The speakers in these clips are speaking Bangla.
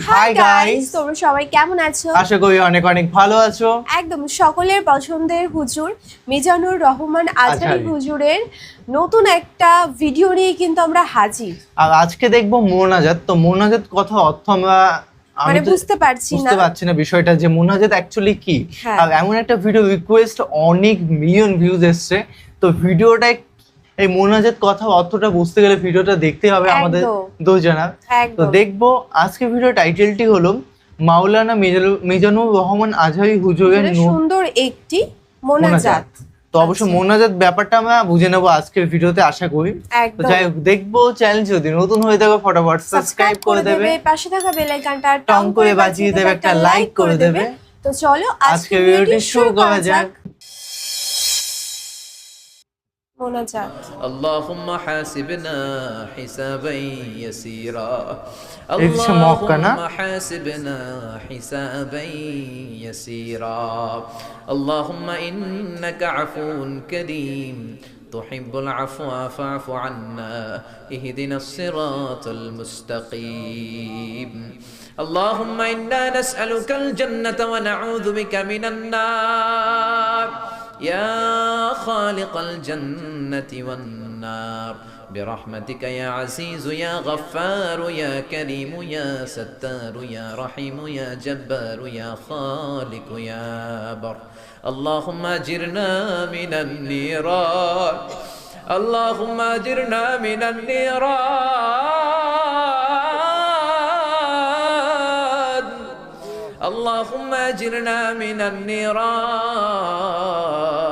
হাই গাইস, তোমরা সবাই কেমন আছো? আশা করি অনেক অনেক ভালো আছো। একদম সকলের পছন্দের হুজুর মিজানুর রহমান আজহারী হুজুরের নতুন একটা ভিডিও নিয়ে কিন্তু আমরা হাজির। আর আজকে দেখবো মোনাজাত। তো মোনাজাত কথা অর্থ আমরা মানে বুঝতে পারছি না বিষয়টা যে মোনাজাত অ্যাকচুয়ালি কি। হ্যাঁ। আর এমন একটা ভিডিও রিকোয়েস্ট অনেক মিলিয়ন ভিউজ এসছে। তো ভিডিওটা এই মোনাজাত কথা অর্থটা বুঝতে গেলে ভিডিওটা দেখতে হবে আমাদের দুজনা। তো দেখবো আজকে ভিডিও টাইটেলটি হলো মাওলানা মিজানুর রহমান আজহারী হুজুরের সুন্দর একটি মোনাজাত। তো অবশ্য মোনাজাত ব্যাপারটা আমরা বুঝে নেবো আজকের ভিডিওতে আশা করি। তো যাই হোক, দেখবো চ্যানেল যদি নতুন হয়ে থাকে ফটাফট সাবস্ক্রাইব করে দেবে, পাশে থাকা বেল আইকনটা টং করে বাজিয়ে দেবে, একটা লাইক করে দেবে। তো চলো আজকের ভিডিওটি শুরু করা যাক। اللهم حاسبنا حسابا يسيرا اللهم حاسبنا حسابا يسيرا اللهم إنك عفو كريم تحب العفو فاعف عنا اهدنا الصراط المستقيم اللهم إنا نسألك الجنة ونعوذ بك من النار يا خالق الجنة والنار برحمتك يا عزيز يا غفار يا كريم يا ستار يا رحيم يا جبار يا خالق يا بر اللهم أجرنا من النيران اللهم أجرنا من النيران اللهم أجرنا من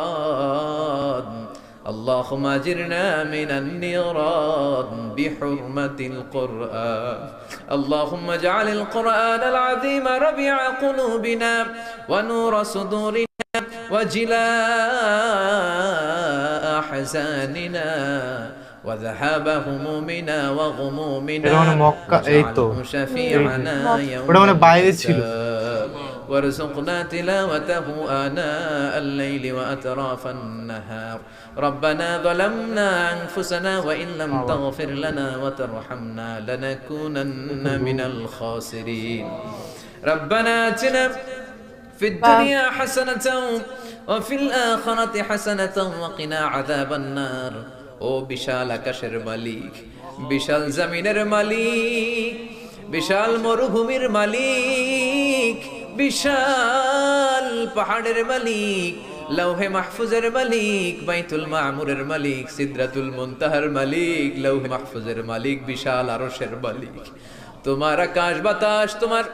النيران اللهم أجرنا من النيران بحرمة القرآن اللهم اجعل القرآن العظيم ربيع قلوبنا ونور صدورنا وجلاء أحزاننا وذهاب همومنا وغمومنا واجعله شفيعنا يوم الحساب وارزقنا تلاوته آناء الليل وأطراف النهار ربنا ظلمنا أنفسنا وإن لم تغفر لنا وترحمنا لنكونن من الخاسرين ربنا آتنا في الدنيا حسنة وفي الآخرة حسنة وقنا عذاب النار ও বিশাল আকাশের মালিক, বিশাল জমিনের মালিক, বিশাল মরুভূমির মালিক, বিশাল পাহাড়ের মালিক, লৌহে মাহফুজের মালিক, বাইতুল মামুরের মালিক, সিদরাতুল মুনতাহার মালিক, লৌহে মাহফুজের মালিক, বিশাল আরশের মালিক। তোমার আকাশ বাতাস, তোমার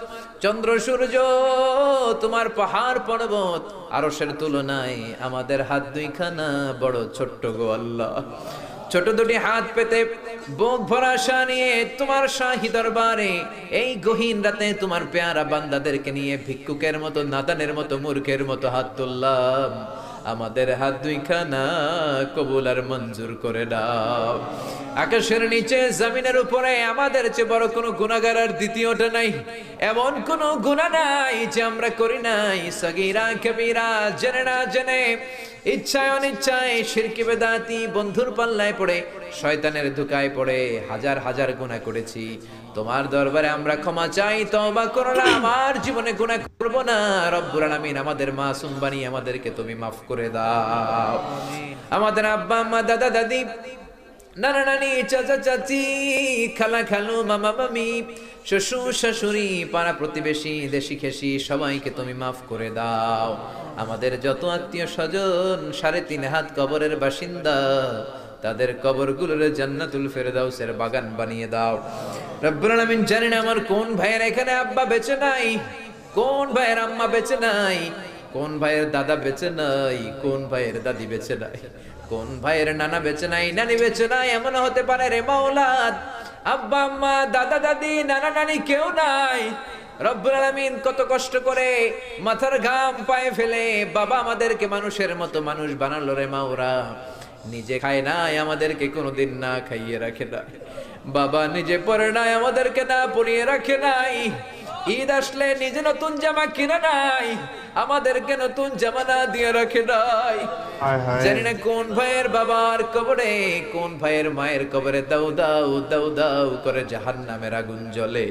চন্দ্র সূর্য, তোমার পাহাড় পর্বত আরশের তুলনায় আমাদের হাত দুইখানা বড় ছোট্ট গো আল্লাহ। ছোট দুটি হাত পেতে বুক ভরা আশা নিয়ে তোমার শাহী দরবারে এই গহীন রাতে তোমার পেয়ারা বান্দাদেরকে নিয়ে ভিক্ষুকের মতো, নাদানের মতো, মূর্খের মতো হাত তুললাম। আমাদের হাত দুইখানা কবুল আর মঞ্জুর করে দাও। আকাশের নিচে জমিনের উপরে আমাদের চেয়ে বড় কোনো গুনাহগার আর দ্বিতীয়টা নাই। এমন কোনো গুনাহ নাই যে আমরা করি নাই, সগীরা কবিরা, জেনে না জেনে, ইচ্ছায় অনিচ্ছায়, শিরকি বেদাতি, বন্ধুর পাল্লায় পড়ে, শয়তানের ধোঁকায় পড়ে হাজার হাজার গুনাহ করেছি। তোমার দরবারে আমরা ক্ষমা চাই, তওবা করলাম, আমার জীবনে গুনাহ করব না। রব্বুল আলামিন আমাদের মাসুম বানিয়ে আমাদেরকে তুমি মাফ করে দাও। আমাদের আব্বা আম্মা, দাদা দাদি, নানা নানি, চাচা চাচি, খালা খালু, মামা মামি, শ্বশুর শাশুড়ি, পাড়া প্রতিবেশী, দেশি খেসি, সবাইকে তুমি মাফ করে দাও। আমাদের যত আত্মীয় স্বজন 3.5 হাত কবরের বাসিন্দা, তাদের কবরগুলোর জান্নাতুল ফেরদাউসের বাগান বানিয়ে দাও। রব্বুল আলামিন, জানেন আমার কোন ভাইয়ের এখানে আব্বা বেঁচে নাই, কোন ভাইয়ের আম্মা বেঁচে নাই, কোন ভাইয়ের দাদা বেঁচে নাই, কোন ভাইয়ের দাদি বেঁচে নাই, কোন ভাইয়ের নানা বেঁচে নাই, নানি বেঁচে নাই। এমন হতে পারে রে মাওলা, আব্বা আম্মা, দাদা দাদি, নানা নানি কেউ নাই। রব্বুল আলামিন কত কষ্ট করে মাথার ঘাম পায়ে ফেলে বাবা আমাদেরকে মানুষের মতো মানুষ বানালো রে মাওরা। নিজে খায় নাই, আমাদেরকে কোনোদিন না খাইয়ে রাখে নাই। বাবা নিজে পরে নাই, আমাদেরকে না পরিয়ে রাখে নাই। ঈদ আসলে নিজে নতুন জামা কিনে নাই, আমাদেরকে নতুন জামা না দিয়ে রাখে নাই। জানি না কোন ভাইয়ের বাবার কবরে, কোন ভাইয়ের মায়ের কবরে দাউ দাউ দাউ দাউ করে জাহান্নামের আগুন জ্বলে।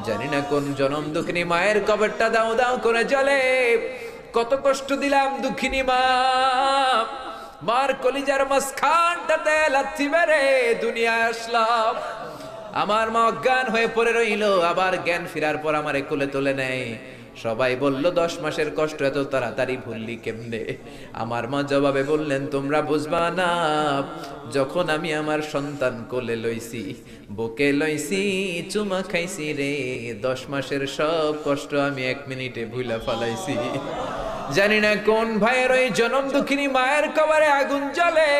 জানি না কোন জনম দুঃখিনী মায়ের কবরটা দাও দাও করে জ্বলে। কত কষ্ট দিলাম দুঃখিনী মা, মার কলিজার মাঝখানটাতে লাথি মেরে দুনিয়ায় আসলাম। আমার মা অজ্ঞান হয়ে পড়ে রইল, আবার জ্ঞান ফেরার পর আমারে কোলে তুলে নেয়। সবাই বলল 10 মাসের কষ্ট এত তাড়াতাড়ি ভুললি কেমনে? আমার মা জবাবে বললেন, তোমরা বুঝবা না, যখন আমি আমার সন্তান কোলে লইছি, বুকে লইছি, চুমা খাইছি রে, 10 মাসের সব কষ্ট আমি 1 মিনিটে ভুলা ফালাইছি। জানি না কোন ভাইয়ের ওই জনম দুঃখিনী মায়ের কবরে আগুন জ্বলে,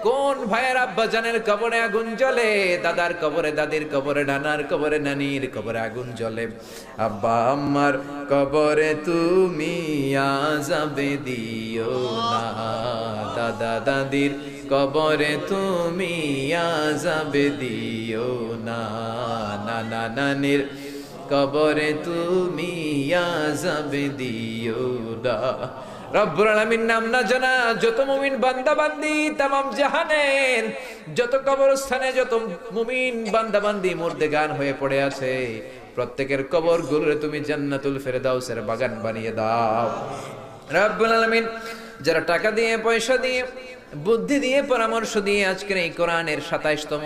কোন ভাইয়ের আব্বা জানের কবরে আগুন জ্বলে, দাদার কবরে, দাদির কবরে, নানার কবরে, নানির কবরে আগুন জ্বলে। আব্বা আম্মার কবরে তুমি আযাবে দিও না, দাদা দাদির কবরে তুমি আযাবে দিও না, নানা নানির কবরে তুমি আযাবে দিও না। রব্বুল আলামিন নাম না জানা যত মুমিন বান্দা বান্দি তামাম জাহানের যত কবরস্থানে যত মুমিন বান্দা বান্দি মুর্দেগান হয়ে পড়ে আছে, প্রত্যেকের কবর গুলোরে তুমি জান্নাতুল ফেরদাউসের বাগান বানিয়ে দাও। রব্বুল আলামিন যারা টাকা দিয়ে, পয়সা দিয়ে, বুদ্ধি দিয়ে, পরামর্শ দিয়ে আজকের এই কোরআনের 27তম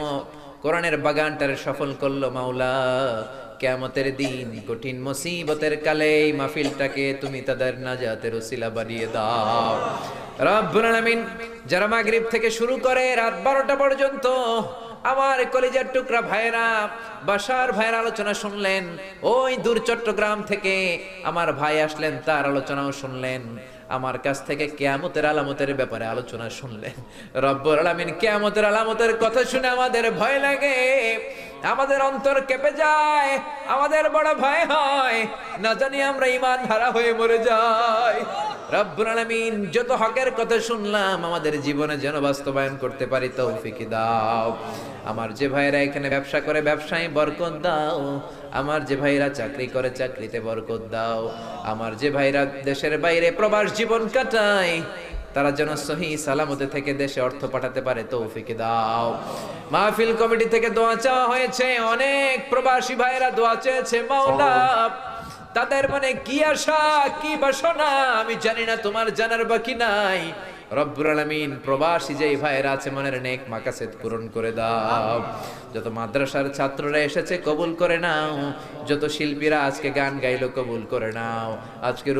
কোরআনের বাগানটারে সফল করলো, মাওলা কিয়ামতের দিন কঠিন মুসিবতের কালে এই মাহফিলটাকে তুমি তাদের নাজাতের ওসিলা বানিয়ে দাও। রব্বুল আলামিন যারা মাগরিব থেকে শুরু করে রাত 12টা পর্যন্ত আমার কলিজার টুকরা ভাইরা, বাসার ভাইয়ের আলোচনা শুনলেন, ওই দূর চট্টগ্রাম থেকে আমার ভাই আসলেন, তার আলোচনাও শুনলেন, আমার কাছ থেকে কিয়ামতের আলামতের ব্যাপারে আলোচনা শুনলেন। রব্বুল আলামিন কিয়ামতের আলামতের কথা শুনে আমাদের ভয় লাগে, আমাদের অন্তর কেঁপে যায়, আমাদের বড় ভয় হয়, না জানি আমরা ঈমান হারা হয়ে মরে যাই। রব্বুল আলামিন যত হকের কথা শুনলাম আমাদের জীবনে যেন বাস্তবায়ন করতে পারি তৌফিক দাও। আমার যে ভাইরা এখানে ব্যবসা করে ব্যবসায় বরকত দাও, আমার যে ভাইরা চাকরি করে চাকরিতে বরকত দাও, আমার যে ভাইরা দেশের বাইরে প্রবাস জীবন কাটায় তারা যেন সহি সালামতে থেকে দেশে অর্থ পাঠাতে পারে তৌফিক দাও। মাহফিল কমিটি থেকে দোয়া চাওয়া হয়েছে, অনেক প্রবাসী ভাইরা দোয়া চেয়েছে, মাওলা তাদের মনে কি আশা কি বাসনা আমি জানি না, তোমার জানার বাকি নাই। রব্বুল আলামিন প্রবাসী যেই ভাইরা আছে মনের নেক মাকাসেদ পূরণ করে দাও। যত মাদ্রাসার ছাত্ররা এসেছে কবুল করে নাও, যত শিল্পীরা আজকে গান গাইলো কবুল করে নাও, আজকের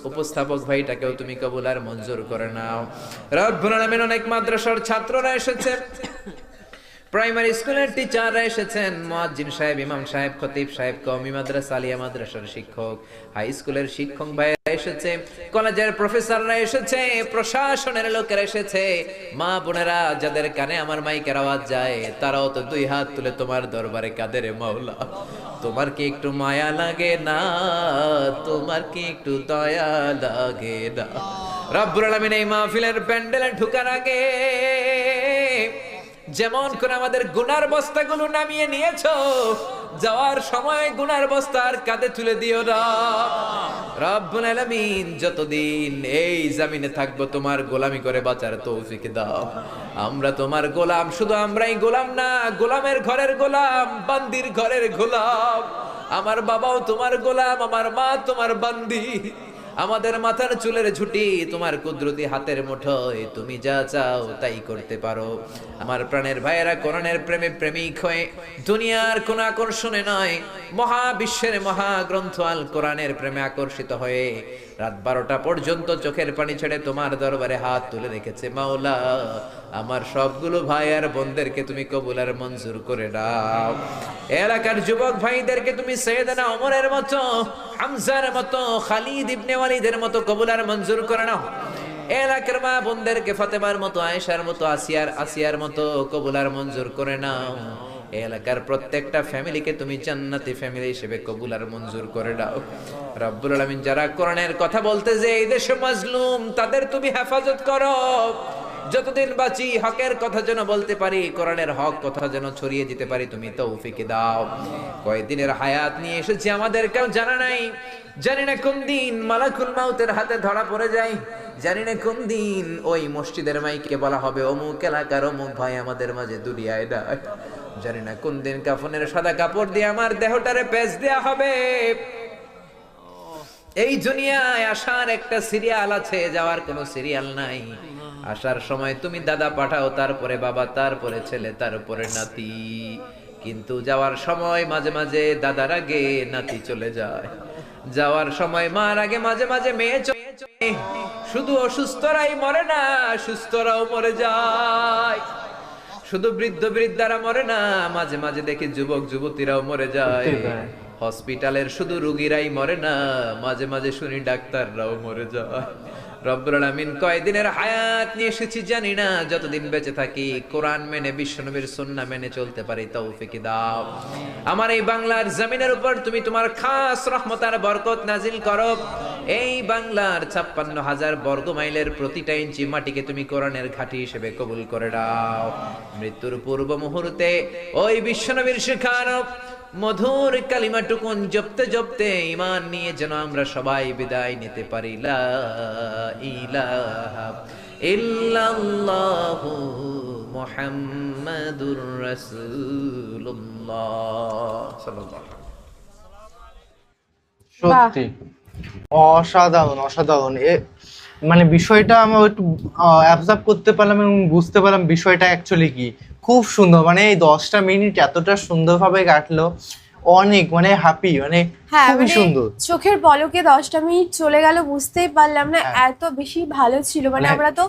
উপস্থাপক ভাইটাকেও তুমি কবুল আর মঞ্জুর করে নাও। রব্বুল আলামিন অনেক মাদ্রাসার ছাত্ররা এসেছে, প্রাইমারি স্কুলের টিচাররা এসেছেন, মুয়াজ্জিন সাহেব, ইমাম সাহেব, খতিব সাহেব, কওমি মাদ্রাসা, আলিয়া মাদ্রাসার শিক্ষক, হাই স্কুলের শিক্ষক ভাইরা এসেছে, কলেজের প্রফেসররা এসেছে, প্রশাসনের লোকেরা এসেছে, মা বোনেরা যাদের কানে আমার মাইকের আওয়াজ যায় তারাও তো 2 হাত তুলে তোমার দরবারে কাঁদে রে মাওলা। তোমার কি একটু মায়া লাগে না? তোমার কি একটু দয়া লাগে না? রব্বুল আলামিন এই মাহফিলের প্যান্ডেলে ঢোকার আগে যেমন করে আমাদের গুনার বস্তাগুলো নামিয়ে নিয়েছো, যাওয়ার সময় গুনার বস্তা আর কাঁধে তুলে দিও না। রব্বুল আলামিন যতদিন এই জমিনে থাকবো তোমার গোলামি করে বাঁচার তৌফিক দাও। আমরা তোমার গোলাম, শুধু আমরাই গোলাম না, গোলামের ঘরের গোলাম, বান্দির ঘরের গোলাম। আমার বাবাও তোমার গোলাম, আমার মা তোমার বান্দি, আমাদের মাথার চুলের ঝুঁটি তোমার কুদরতি হাতের মুঠোয়, তুমি যা চাও তাই করতে পারো। আমার প্রাণের ভাইয়েরা কোরআনের প্রেমে প্রেমিক হয়ে দুনিয়ার কোন আকর্ষণে নয়, মহাবিশ্বের মহাগ্রন্থ আল কোরআনের প্রেমে আকর্ষিত হয়ে রাত 12টা পর্যন্ত চোখের পানি ছেড়ে তোমার দরবারে হাত তুলে রেখেছে। মাওলা আমার সবগুলো ভাই আর বোনদেরকে তুমি কবুল আর মঞ্জুর করে দাও। এলাকার যুবক ভাইদেরকে তুমি সাইয়েদনা ওমরের মতো, হামজার মতো, খালিদ ইবনে ওয়ালিদের মতো কবুল আর মঞ্জুর করে নাও। এলাকার মা বোনদেরকে ফাতেমার মতো, আয়েশার মতো, আসিয়ার মতো কবুল আর মঞ্জুর করে নাও। এলাকার প্রত্যেকটা ফ্যামিলিকে তুমি জান্নাতি ফ্যামিলি হিসেবে কবুল আর মঞ্জুর করে দাও। রব্বুল আলামিন যারা কোরআনের কথা বলতে যে এই দেশে মাজলুম তাদের তুমি হেফাজত করো। যতদিন বাঁচি হকের কথা যেন বলতে পারি, কোরআনের হক কথা যেন ছড়িয়ে দিতে পারি, তুমি তৌফিক দাও। কয়দিনের হায়াত নিয়ে এসেছি আমাদের কেউ জানা নাই, জানি না কোন দিন মালাকুল মাউতের হাতে ধরা পড়ে যায়, জানি না কোন দিন ওই মসজিদের মাইকে বলা হবে অমুক এলাকার অমুক ভাই আমাদের মাঝে দুনিয়ায় নাই। জানি না কোন দিন কাফনের সাদা কাপড় দিয়ে আমার দেহটারে পেঁচ দেয়া হবে। এই দুনিয়ায় আসার একটা সিরিয়াল আছে, যাওয়ার কোনো সিরিয়াল নাই। আসার সময় তুমি দাদা পাঠাও, তারপরে বাবা, তারপরে ছেলে, তারপরে নাতি, কিন্তু যাওয়ার সময় মাঝে মাঝে দাদার আগে নাতি চলে যায়, যাওয়ার সময় মার আগে মাঝে মাঝে মেয়ে চলে যায়। শুধু অসুস্থরাই মরে না, সুস্থরাও মরে যায়। শুধু বৃদ্ধ বৃদ্ধারা মরে না, মাঝে মাঝে দেখি যুবক যুবতীরাও মরে যায়। হসপিটালের শুধু রোগীরাই মরে না, মাঝে মাঝে শুনি ডাক্তাররাও মরে যায়। রব্বুল আলামিন কয়দিনের হায়াত নিয়ে এসেছি জানি না, যতদিন বেঁচে থাকি কোরআন মেনে বিশ্বনবীর সুন্নাহ মেনে চলতে পারি তৌফিক দাও। আমার এই বাংলার জমিনের উপর তুমি তোমার খাস রহমত আর বরকত নাজিল করো। এই বাংলার ৫৬,০০০ বর্গ মাইলের প্রতিটা ইঞ্চি মাটিকে তুমি কোরআনের ঘাঁটি হিসেবে কবুল করে দাও। মৃত্যুর পূর্ব মুহূর্তে ওই বিশ্বনবীর শেখানো মধুর কালিমাটুকুন জপতে জপতে ঈমান নিয়ে যেন আমরা সবাই বিদায় নিতে পারি। লা ইলাহা ইল্লাল্লাহু মুহাম্মাদুর রাসূলুল্লাহ সাল্লাল্লাহু আলাইহি ওয়াসাল্লাম। সত্যি অসাধারণ অসাধারণ। মানে বিষয়টা আমরা একটু অ্যাবজর্ব করতে পারলাম এবং বুঝতে পারলাম বিষয়টা অ্যাকচুয়ালি কি। খুব সুন্দর, মানে এই 10টা মিনিট এতটা সুন্দরভাবে কাটলো, অনেক মানে হ্যাপি, মানে খুবই সুন্দর। চোখের পলকে 10টা মিনিট চলে গেল বুঝতেই পারলাম না, এত বেশি ভালো ছিল। মানে আমরা তো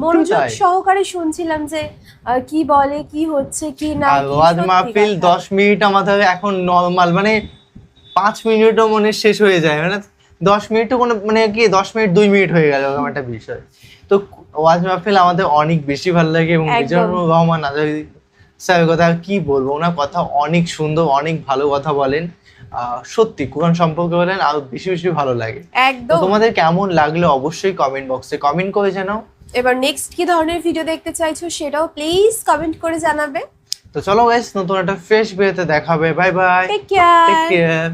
মনোযোগ সহকারে শুনছিলাম যে কি বলে, কি হচ্ছে, কি না। ওয়াজ মাহফিল 10 মিনিট আমাদের এখন নরমাল, মানে 5 মিনিটও মনে শেষ হয়ে যায়, মানে 10 মিনিটও কোনো মানে কি 10 মিনিট 2 মিনিট হয়ে গেল এরকম একটা বিষয়। তো ওয়াজ মাহফিল আমাদের অনেক বেশি ভালো লাগে এবং মিজানুর রহমান আজারি স্যারের কথা কি বলবো, ওনার কথা অনেক সুন্দর, অনেক ভালো কথা বলেন। সত্যি কোরআন সম্পর্কে বলেন আর বেশি বেশি ভালো লাগে। একদম। তোমাদের কেমন লাগলো অবশ্যই কমেন্ট বক্সে কমেন্ট করে জানাও। এবার নেক্সট কি ধরনের ভিডিও দেখতে চাইছো সেটাও প্লিজ কমেন্ট করে জানাবে। তো চলো গাইস, নতুন একটা ফ্রেশ ভিডিওতে দেখা হবে। Bye bye, take care. Take care.